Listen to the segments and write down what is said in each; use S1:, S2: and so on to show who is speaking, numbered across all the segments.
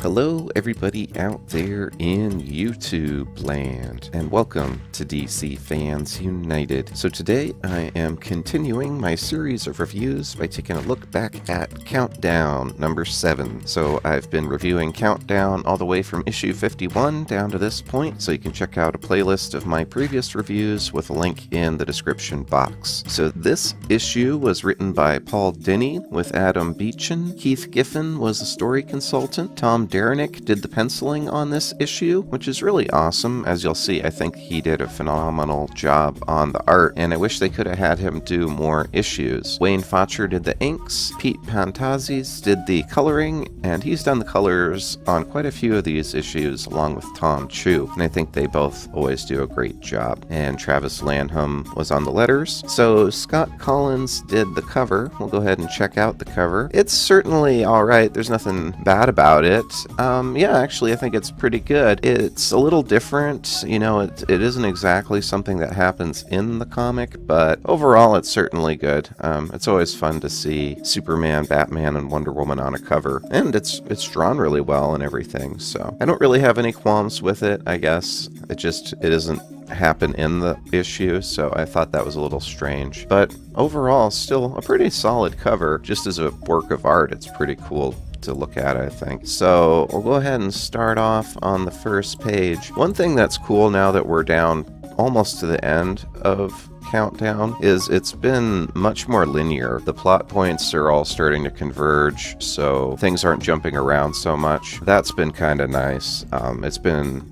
S1: Hello everybody out there in YouTube land, and welcome to DC Fans United. So today I am continuing my series of reviews by taking a look back at Countdown number 7. So I've been reviewing Countdown all the way from issue 51 down to this point, so you can check out a playlist of my previous reviews with a link in the description box. So this issue was written by Paul Dini with Adam Beechin. Keith Giffen was the story consultant. Tom Derenick did the penciling on this issue, which is really awesome. As you'll see, I think he did a phenomenal job on the art, and I wish they could have had him do more issues. Wayne Fotcher did the inks, Pete Pantazis did the coloring, and he's done the colors on quite a few of these issues along with Tom Chu, and I think they both always do a great job. And Travis Lanham was on the letters. So Scott Collins did the cover. We'll go ahead and check out the cover. It's certainly alright, there's nothing bad about it. Yeah, actually I think it's pretty good. It's a little different, you know, it isn't exactly something that happens in the comic, but overall it's certainly good. It's always fun to see Superman, Batman, and Wonder Woman on a cover, and it's drawn really well and everything, so I don't really have any qualms with it. I guess it doesn't happen in the issue, so I thought that was a little strange, but overall still a pretty solid cover. Just as a work of art, it's pretty cool to look at, I think. So we'll go ahead and start off on the first page. One thing that's cool now that we're down almost to the end of Countdown is it's been much more linear. The plot points are all starting to converge, so things aren't jumping around so much. That's been kind of nice. It's been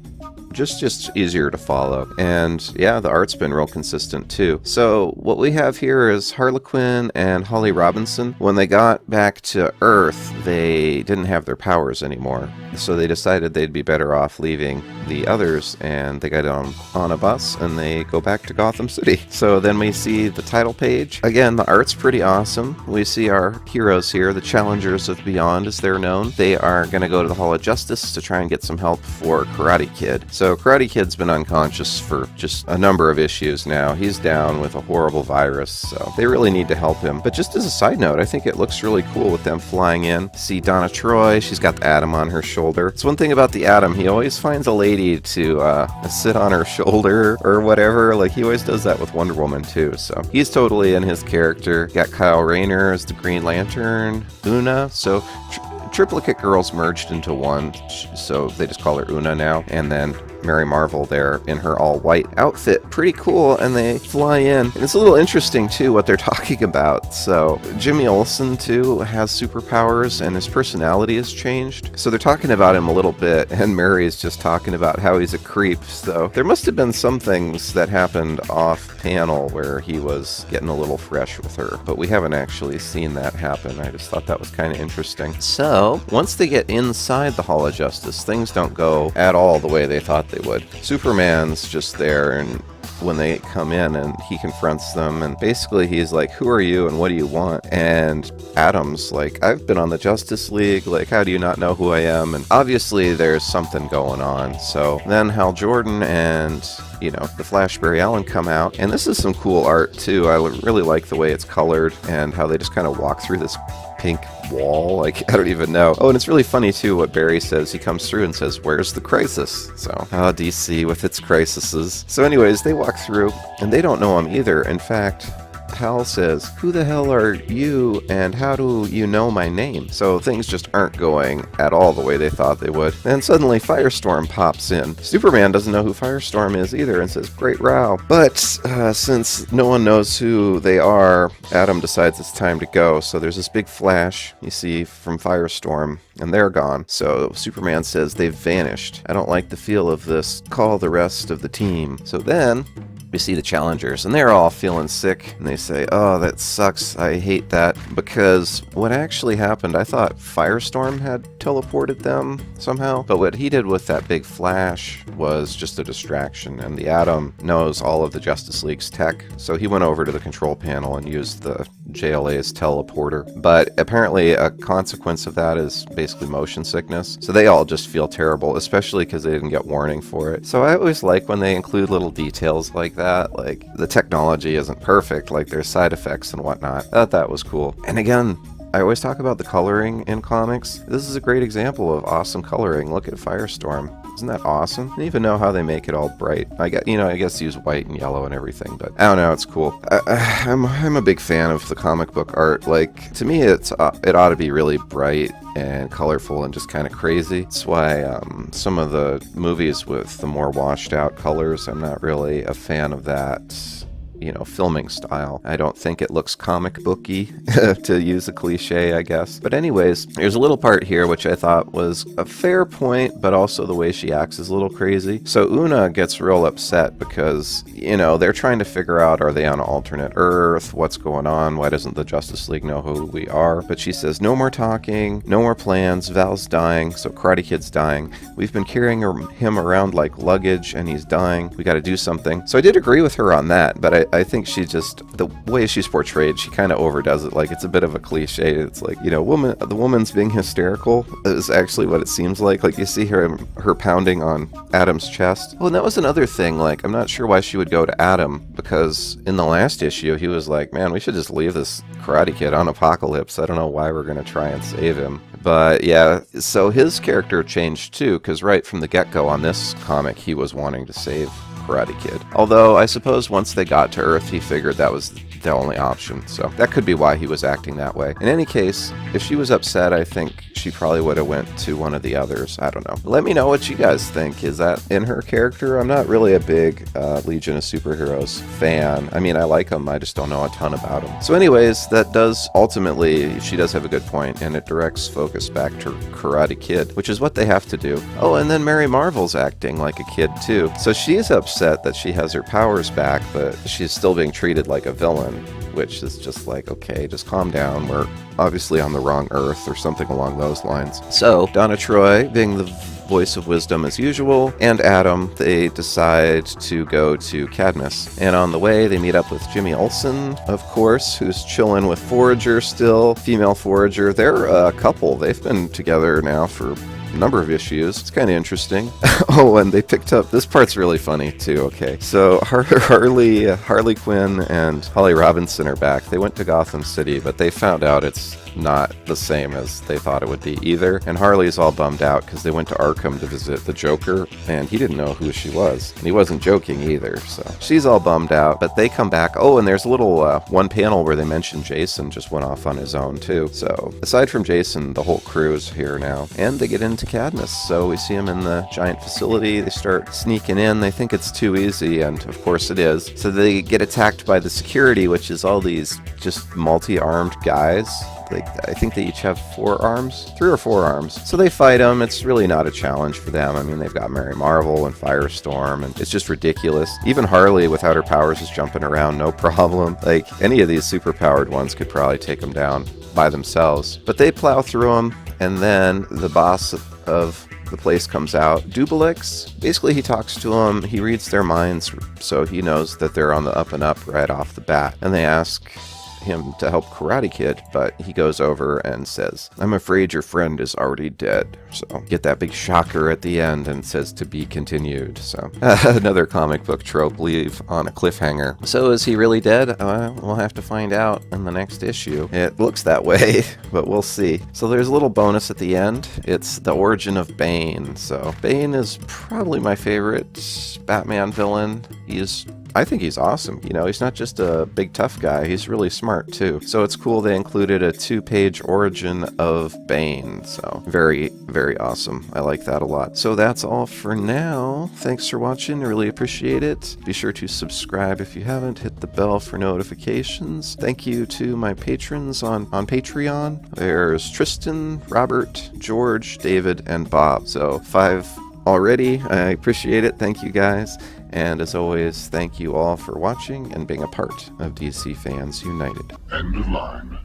S1: just easier to follow, and yeah, the art's been real consistent too. So what we have here is Harlequin and Holly Robinson. When they got back to Earth, they didn't have their powers anymore, so they decided they'd be better off leaving the others, and they got on a bus and they go back to Gotham City. So then we see the title page. Again, the art's pretty awesome. We see our heroes here, the Challengers of Beyond as they're known. They are going to go to the Hall of Justice to try and get some help for Karate Kid. So Karate Kid's been unconscious for just a number of issues now. He's down with a horrible virus, so they really need to help him. But just as a side note, I think it looks really cool with them flying in. See Donna Troy, she's got the Atom on her shoulder. It's one thing about the Atom, he always finds a lady to sit on her shoulder or whatever. Like, he always does that with Wonder Woman too, so he's totally in his character. Got Kyle Rayner as the Green Lantern, Una, so Triplicate Girls merged into one, so they just call her Una now, and then Mary Marvel there in her all-white outfit. Pretty cool, and they fly in. And it's a little interesting, too, what they're talking about. So Jimmy Olsen, too, has superpowers, and his personality has changed. So they're talking about him a little bit, and Mary is just talking about how he's a creep. So there must have been some things that happened off-panel where he was getting a little fresh with her, but we haven't actually seen that happen. I just thought that was kind of interesting. So once they get inside the Hall of Justice, things don't go at all the way they thought they would. Superman's just there, and when they come in and he confronts them, and basically he's like, who are you and what do you want? And Atom's like, I've been on the Justice League, like, how do you not know who I am? And obviously there's something going on. So then Hal Jordan and, you know, the Flash Barry Allen come out, and this is some cool art too. I really like the way it's colored and how they just kind of walk through this pink wall, like, I don't even know. Oh, and it's really funny too what Barry says. He comes through and says, where's the crisis? So, DC with its crises. So anyways, they walk through, and they don't know him either. In fact, Hal says, who the hell are you, and how do you know my name? So things just aren't going at all the way they thought they would. Then suddenly Firestorm pops in. Superman doesn't know who Firestorm is either and says, great row. But since no one knows who they are, Atom decides it's time to go. So there's this big flash you see from Firestorm, and they're gone. So Superman says, they've vanished. I don't like the feel of this. Call the rest of the team. So then we see the Challengers, and they're all feeling sick, and they say, oh, that sucks, I hate that, because what actually happened, I thought Firestorm had teleported them somehow, but what he did with that big flash was just a distraction, and the Atom knows all of the Justice League's tech, so he went over to the control panel and used the JLA's teleporter, but apparently a consequence of that is basically motion sickness, so they all just feel terrible, especially because they didn't get warning for it. So I always like when they include little details like that, like the technology isn't perfect, like there's side effects and whatnot. I thought that was cool. And again, I always talk about the coloring in comics. This is a great example of awesome coloring. Look at Firestorm. Isn't that awesome? I don't even know how they make it all bright. I guess use white and yellow and everything, but I don't know. It's cool. I'm a big fan of the comic book art. Like, to me, it ought to be really bright and colorful and just kind of crazy. That's why some of the movies with the more washed out colors, I'm not really a fan of that, filming style. I don't think it looks comic booky, to use a cliche, I guess. But anyways, there's a little part here which I thought was a fair point, but also the way she acts is a little crazy. So Una gets real upset because, they're trying to figure out, are they on an alternate Earth? What's going on? Why doesn't the Justice League know who we are? But she says, no more talking, no more plans, Val's dying, so Karate Kid's dying. We've been carrying him around like luggage, and he's dying. We gotta do something. So I did agree with her on that, but I think she just, the way she's portrayed, she kind of overdoes it. Like, it's a bit of a cliche. It's like, the woman's being hysterical is actually what it seems like. Like, you see her pounding on Adam's chest. Well, and that was another thing. Like, I'm not sure why she would go to Adam, because in the last issue, he was like, man, we should just leave this Karate Kid on Apocalypse. I don't know why we're going to try and save him. But yeah, so his character changed too, because right from the get-go on this comic, he was wanting to save Karate Kid. Although, I suppose once they got to Earth, he figured that was the only option. So that could be why he was acting that way. In any case, if she was upset, I think she probably would have went to one of the others. I don't know. Let me know what you guys think. Is that in her character? I'm not really a big Legion of Superheroes fan. I mean, I like them. I just don't know a ton about them. So anyways, that does ultimately, she does have a good point, and it directs focus back to Karate Kid, which is what they have to do. Oh, and then Mary Marvel's acting like a kid too. So she's upset that she has her powers back, but she's still being treated like a villain, which is just like, okay, just calm down. We're obviously on the wrong Earth or something along those lines. So Donna Troy, being the voice of wisdom as usual, and Adam, they decide to go to Cadmus. And on the way, they meet up with Jimmy Olsen, of course, who's chilling with Forager still, female Forager. They're a couple. They've been together now for number of issues. It's kind of interesting. Oh, and they picked up, this part's really funny too. Okay, so Harley Quinn and Holly Robinson are back. They went to Gotham City, but they found out it's not the same as they thought it would be either. And Harley's all bummed out because they went to Arkham to visit the Joker, and he didn't know who she was. And he wasn't joking either, so she's all bummed out. But they come back. Oh, and there's a little one panel where they mention Jason just went off on his own too. So aside from Jason, the whole crew is here now, and they get into Cadmus. So we see him in the giant facility. They start sneaking in. They think it's too easy, and of course it is. So they get attacked by the security, which is all these just multi-armed guys. I think they each have 3 or 4 arms. So they fight them. It's really not a challenge for them. I mean, they've got Mary Marvel and Firestorm, and it's just ridiculous. Even Harley, without her powers, is jumping around, no problem. Like, any of these superpowered ones could probably take them down by themselves. But they plow through them, and then the boss of the place comes out. Dubelix, basically he talks to them, he reads their minds, so he knows that they're on the up and up right off the bat. And they ask him to help Karate Kid, but he goes over and says, I'm afraid your friend is already dead. So get that big shocker at the end, and says to be continued. So another comic book trope, leave on a cliffhanger. So is he really dead? We'll have to find out in the next issue. It looks that way, but we'll see. So there's a little bonus at the end. It's the origin of Bane. So Bane is probably my favorite Batman villain. I think he's awesome. He's not just a big tough guy, he's really smart too. So it's cool they included a 2-page origin of Bane. So very, very awesome. I like that a lot. So that's all for now. Thanks for watching. I really appreciate it. Be sure to subscribe if you haven't. Hit the bell for notifications. Thank you to my patrons on Patreon. There's Tristan, Robert, George, David, and Bob. So 5 already. I appreciate it. Thank you guys. And as always, thank you all for watching and being a part of DC Fans United.
S2: End of line.